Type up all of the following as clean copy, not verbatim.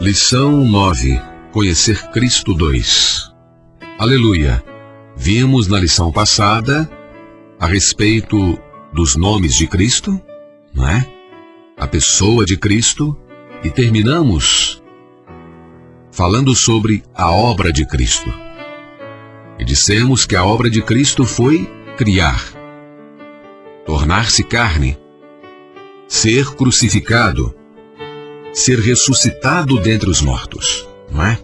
Lição 9. Conhecer Cristo 2. Aleluia! Vimos na lição passada a respeito dos nomes de Cristo, não é? A pessoa de Cristo, e terminamos falando sobre a obra de Cristo. E dissemos que a obra de Cristo foi criar, tornar-se carne, ser crucificado, ser ressuscitado dentre os mortos, não é?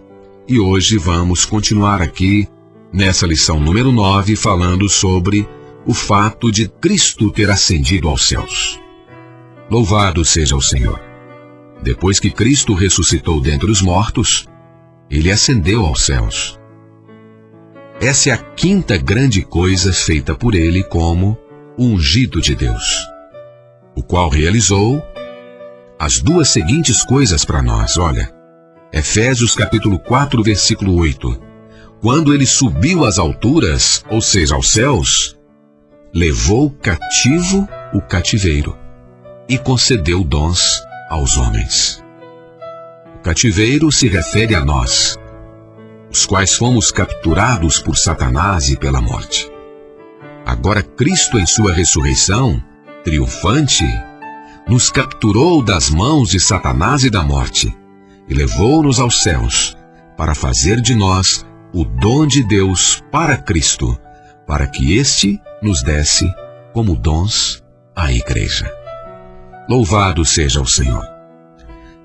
E hoje vamos continuar aqui nessa lição número 9, falando sobre o fato de Cristo ter ascendido aos céus. Louvado seja o Senhor! Depois que Cristo ressuscitou dentre os mortos, ele ascendeu aos céus. Essa é a quinta grande coisa feita por ele como ungido de Deus, o qual realizou as duas seguintes coisas para nós. Olha, Efésios capítulo 4, versículo 8. Quando ele subiu às alturas, ou seja, aos céus, levou cativo o cativeiro e concedeu dons aos homens. O cativeiro se refere a nós, os quais fomos capturados por Satanás e pela morte. Agora Cristo, em sua ressurreição triunfante, nos capturou das mãos de Satanás e da morte e levou-nos aos céus para fazer de nós o dom de Deus para Cristo, para que este nos desse como dons à igreja. Louvado seja o Senhor!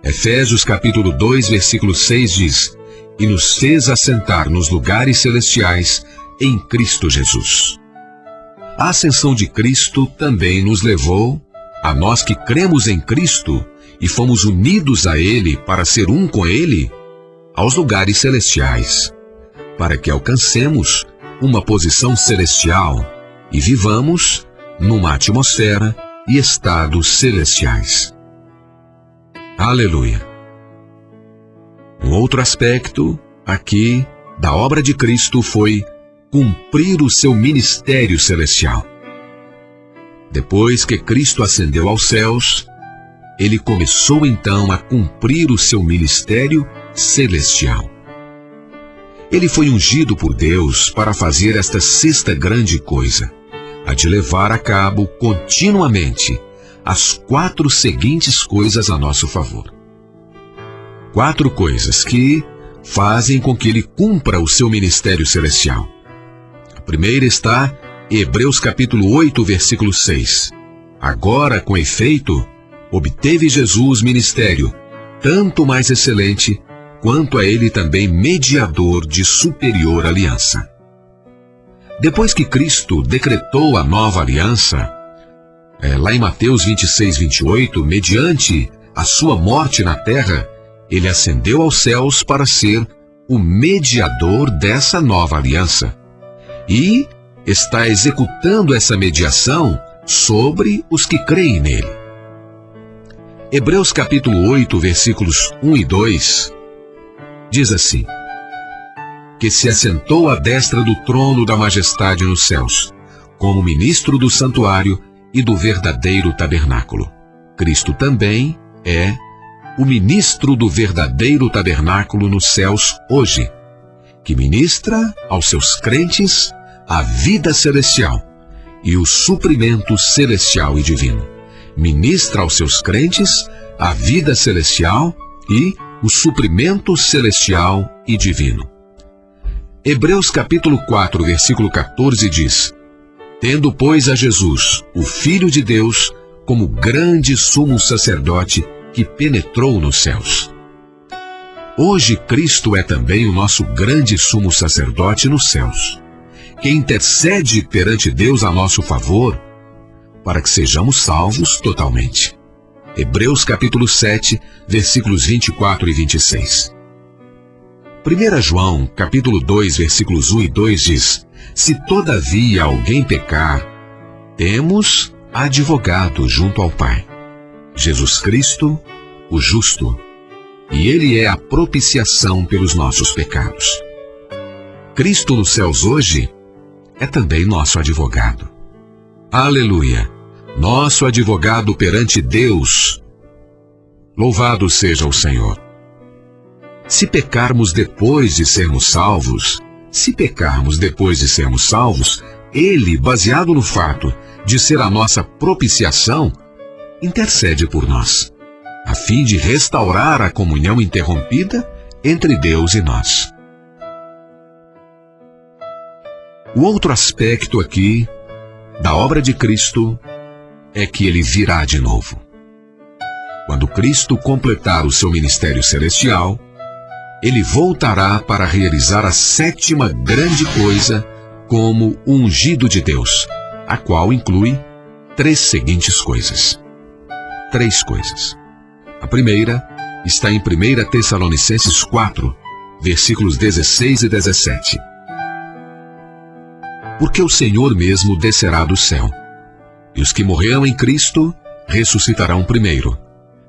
Efésios capítulo 2, versículo 6 diz: e nos fez assentar nos lugares celestiais em Cristo Jesus. A ascensão de Cristo também nos levou, a nós que cremos em Cristo e fomos unidos a Ele para ser um com Ele, aos lugares celestiais, para que alcancemos uma posição celestial e vivamos numa atmosfera e estados celestiais. Aleluia! Um outro aspecto aqui da obra de Cristo foi cumprir o seu ministério celestial. Depois que Cristo ascendeu aos céus, ele começou então a cumprir o seu ministério celestial. Ele foi ungido por Deus para fazer esta sexta grande coisa, a de levar a cabo continuamente as 4 seguintes coisas a nosso favor. 4 coisas que fazem com que ele cumpra o seu ministério celestial. A primeira está em Hebreus capítulo 8, versículo 6. Agora, com efeito, obteve Jesus ministério, tanto mais excelente, quanto a ele também mediador de superior aliança. Depois que Cristo decretou a nova aliança, lá em Mateus 26, 28, mediante a sua morte na terra, ele ascendeu aos céus para ser o mediador dessa nova aliança e está executando essa mediação sobre os que creem nele. Hebreus capítulo 8, versículos 1 e 2, diz assim: que se assentou à destra do trono da majestade nos céus, como ministro do santuário e do verdadeiro tabernáculo. Cristo também é o ministro do verdadeiro tabernáculo nos céus hoje, que ministra aos seus crentes a vida celestial e o suprimento celestial e divino. Ministra aos seus crentes a vida celestial e o suprimento celestial e divino. Hebreus capítulo 4, versículo 14 diz: tendo, pois, a Jesus, o Filho de Deus, como grande sumo sacerdote que penetrou nos céus. Hoje Cristo é também o nosso grande sumo sacerdote nos céus, que intercede perante Deus a nosso favor, para que sejamos salvos totalmente. Hebreus capítulo 7, versículos 24 e 26. 1 João capítulo 2, versículos 1 e 2 diz: se todavia alguém pecar, temos advogado junto ao Pai, Jesus Cristo, o justo, e ele é a propiciação pelos nossos pecados. Cristo nos céus hoje é também nosso advogado. Aleluia! Nosso advogado perante Deus. Louvado seja o Senhor! se pecarmos depois de sermos salvos, Ele, baseado no fato de ser a nossa propiciação, intercede por nós, a fim de restaurar a comunhão interrompida entre Deus e nós. O outro aspecto aqui da obra de Cristo é que Ele virá de novo. Quando Cristo completar o seu ministério celestial, Ele voltará para realizar a 7ª grande coisa como o ungido de Deus, a qual inclui 3 seguintes coisas. 3 coisas. A primeira está em 1 Tessalonicenses 4, versículos 16 e 17. Porque o Senhor mesmo descerá do céu, e os que morreram em Cristo ressuscitarão primeiro.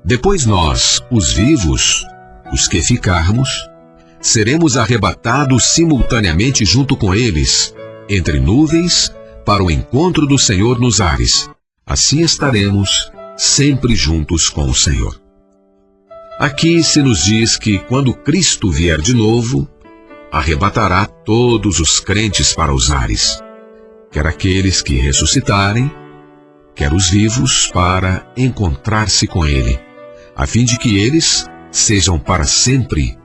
Depois nós, os vivos, os que ficarmos, seremos arrebatados simultaneamente junto com eles, entre nuvens, para o encontro do Senhor nos ares. Assim estaremos sempre juntos com o Senhor. Aqui se nos diz que quando Cristo vier de novo, arrebatará todos os crentes para os ares, quer aqueles que ressuscitarem, quer os vivos, para encontrar-se com Ele, a fim de que eles sejam para sempre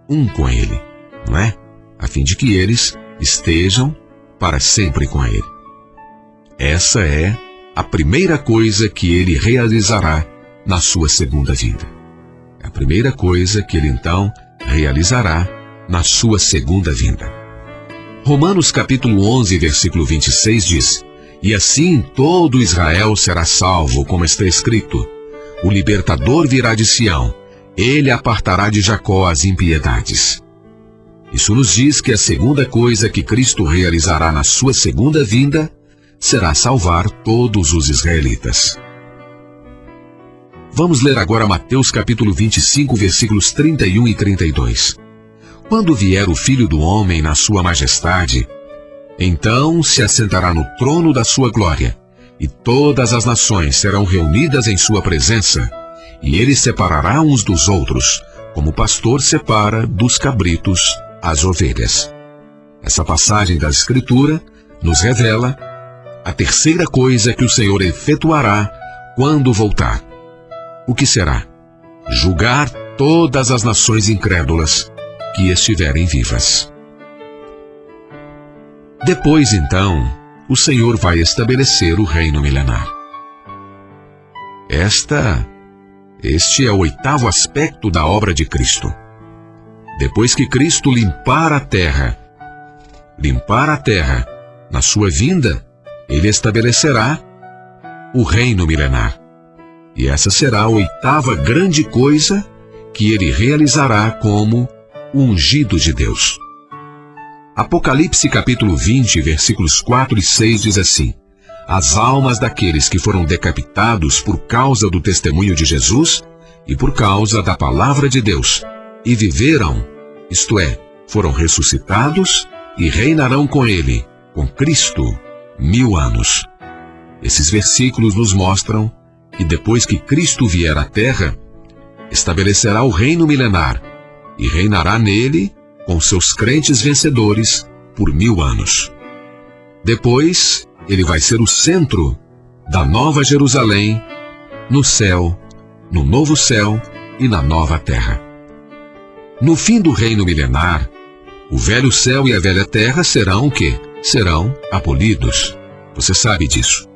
um com Ele, não é? A fim de que eles estejam para sempre com Ele. Essa é a primeira coisa que Ele realizará na sua segunda vinda. É a primeira coisa que Ele então realizará na sua segunda vinda. Romanos capítulo 11, versículo 26 diz: E assim todo Israel será salvo, como está escrito: O libertador virá de Sião, ele apartará de Jacó as impiedades. Isso nos diz que a segunda coisa que Cristo realizará na sua segunda vinda será salvar todos os israelitas. Vamos ler agora Mateus capítulo 25, versículos 31 e 32. Quando vier o Filho do Homem na sua majestade, então se assentará no trono da sua glória, e todas as nações serão reunidas em sua presença, e ele separará uns dos outros, como o pastor separa dos cabritos as ovelhas. Essa passagem da Escritura nos revela a terceira coisa que o Senhor efetuará quando voltar. O que será? Julgar todas as nações incrédulas que estiverem vivas. Depois, então, o Senhor vai estabelecer o reino milenar. Este é o 8º aspecto da obra de Cristo. Depois que Cristo limpar a terra, na sua vinda, Ele estabelecerá o reino milenar. E essa será a 8ª grande coisa que Ele realizará como o ungido de Deus. Apocalipse capítulo 20, versículos 4 e 6 diz assim: As almas daqueles que foram decapitados por causa do testemunho de Jesus e por causa da palavra de Deus, e viveram, isto é, foram ressuscitados e reinarão com Ele, com Cristo, 1000 anos. Esses versículos nos mostram que depois que Cristo vier à terra, estabelecerá o reino milenar e reinará nele com seus crentes vencedores por 1000 anos. Depois, Ele vai ser o centro da Nova Jerusalém, no céu, no novo céu e na nova terra. No fim do reino milenar, o velho céu e a velha terra serão o quê? Serão abolidos. Você sabe disso.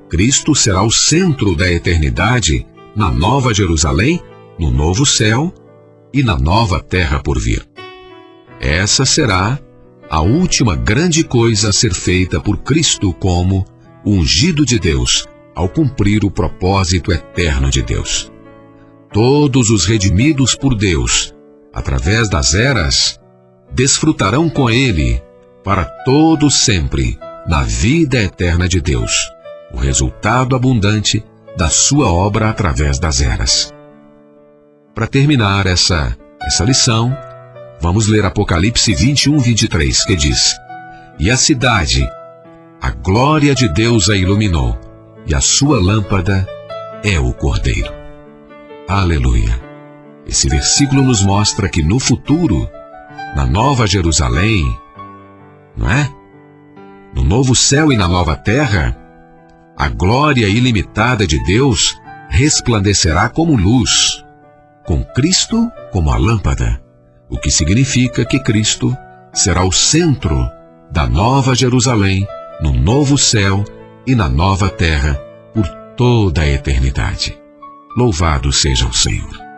Cristo será o centro da eternidade na Nova Jerusalém, no novo céu e na nova terra por vir. Essa será a última grande coisa a ser feita por Cristo como o ungido de Deus, ao cumprir o propósito eterno de Deus. Todos os redimidos por Deus, através das eras, desfrutarão com Ele, para todo sempre, na vida eterna de Deus, o resultado abundante da sua obra através das eras. Para terminar essa lição, vamos ler Apocalipse 21, 23, que diz: E a cidade, a glória de Deus a iluminou, e a sua lâmpada é o Cordeiro. Aleluia! Esse versículo nos mostra que no futuro, na Nova Jerusalém, não é? No novo céu e na nova terra, a glória ilimitada de Deus resplandecerá como luz, com Cristo como a lâmpada, o que significa que Cristo será o centro da Nova Jerusalém, no novo céu e na nova terra, por toda a eternidade. Louvado seja o Senhor.